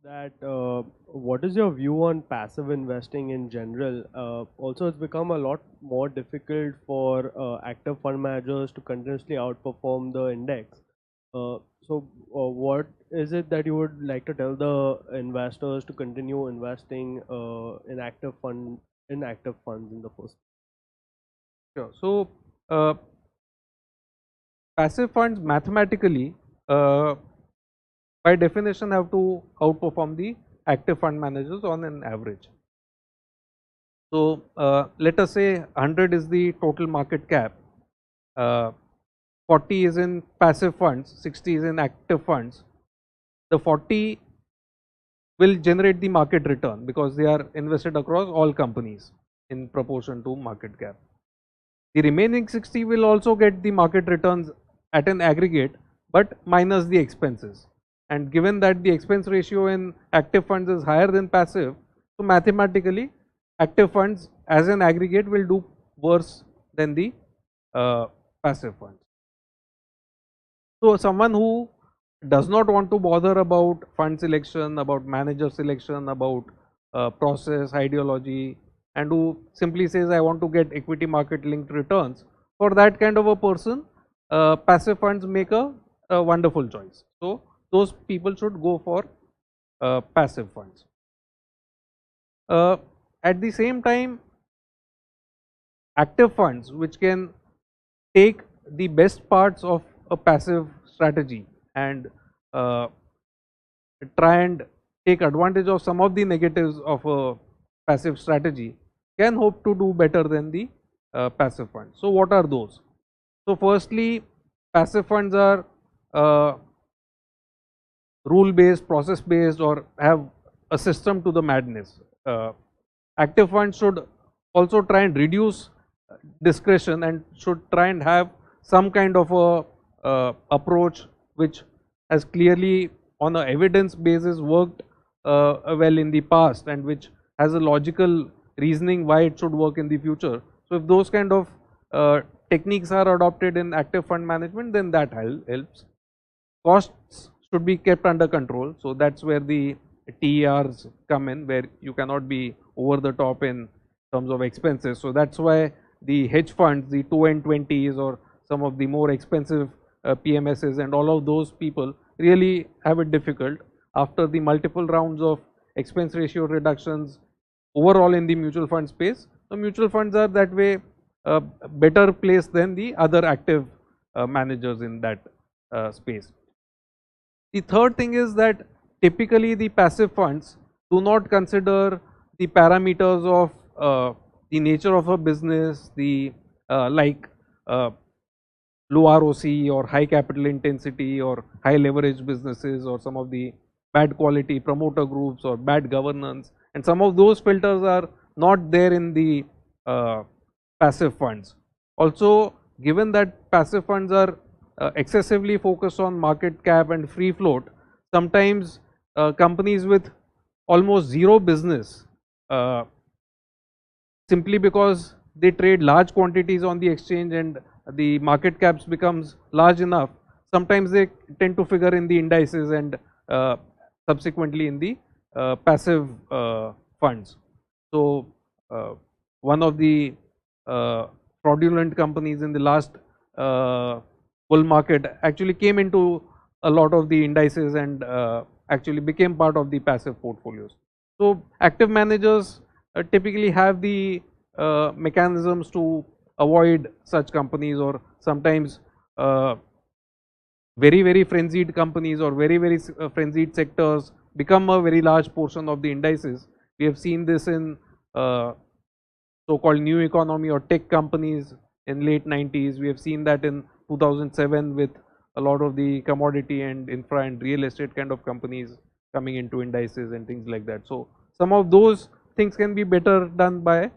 that what is your view on passive investing in general? Also, it's become a lot more difficult for active fund managers to continuously outperform the index. What is it that you would like to tell the investors to continue investing in active funds in the first? Sure. So, passive funds mathematically, uh, by definition, have to outperform the active fund managers on an average. So, let us say 100 is the total market cap, uh, 40 is in passive funds, 60 is in active funds. The 40 will generate the market return because they are invested across all companies in proportion to market cap. The remaining 60 will also get the market returns at an aggregate, but minus the expenses. And given that the expense ratio in active funds is higher than passive, so mathematically active funds as an aggregate will do worse than the uh, passive funds. So someone who does not want to bother about fund selection, about manager selection, about process, ideology, and who simply says I want to get equity market linked returns, for that kind of a person, passive funds make a wonderful choice. So those people should go for passive funds. Uh, at the same time, active funds which can take the best parts of a passive strategy and uh, try and take advantage of some of the negatives of a passive strategy can hope to do better than the passive funds. So what are those? So firstly, passive funds are rule based, process based, or have a system to the madness. Active funds should also try and reduce discretion and should try and have some kind of a approach which has clearly on a evidence basis worked well in the past and which has a logical reasoning why it should work in the future. So if those kind of techniques are adopted in active fund management, then that helps. Costs should be kept under control, so that's where the TERs come in, where you cannot be over the top in terms of expenses. So that's why the hedge funds, the 2N20s, or some of the more expensive PMSs and all of those people really have it difficult after the multiple rounds of expense ratio reductions overall in the mutual fund space. So mutual funds are that way better placed than the other active managers in that space. The third thing is that typically the passive funds do not consider the parameters of the nature of a business, the like low ROC or high capital intensity or high leverage businesses, or some of the bad quality promoter groups or bad governance, and some of those filters are not there in the passive funds. Also, given that passive funds are excessively focused on market cap and free float, sometimes companies with almost zero business, uh, simply because they trade large quantities on the exchange and the market caps becomes large enough, sometimes they tend to figure in the indices and uh, subsequently in the passive funds. So one of the fraudulent companies in the last bull market actually came into a lot of the indices and actually became part of the passive portfolios. So active managers typically have the mechanisms to avoid such companies, or sometimes uh, very frenzied companies or very frenzied sectors become a very large portion of the indices. We have seen this in so-called new economy or tech companies in late 90s. We have seen that in 2007 with a lot of the commodity and infra and real estate kind of companies coming into indices and things like that. So some of those things can be better done by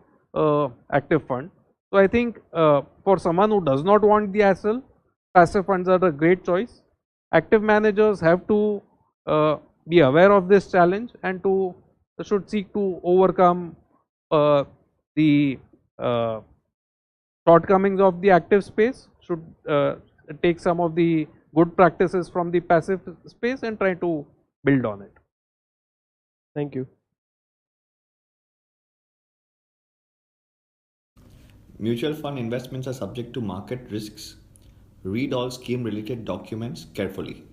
active fund. So I think for someone who does not want the hassle, passive funds are a great choice. Active managers have to be aware of this challenge and to should seek to overcome uh, the uh, shortcomings of the active space, should take some of the good practices from the passive space and try to build on it. Thank you. Mutual fund investments are subject to market risks. Read all scheme related documents carefully.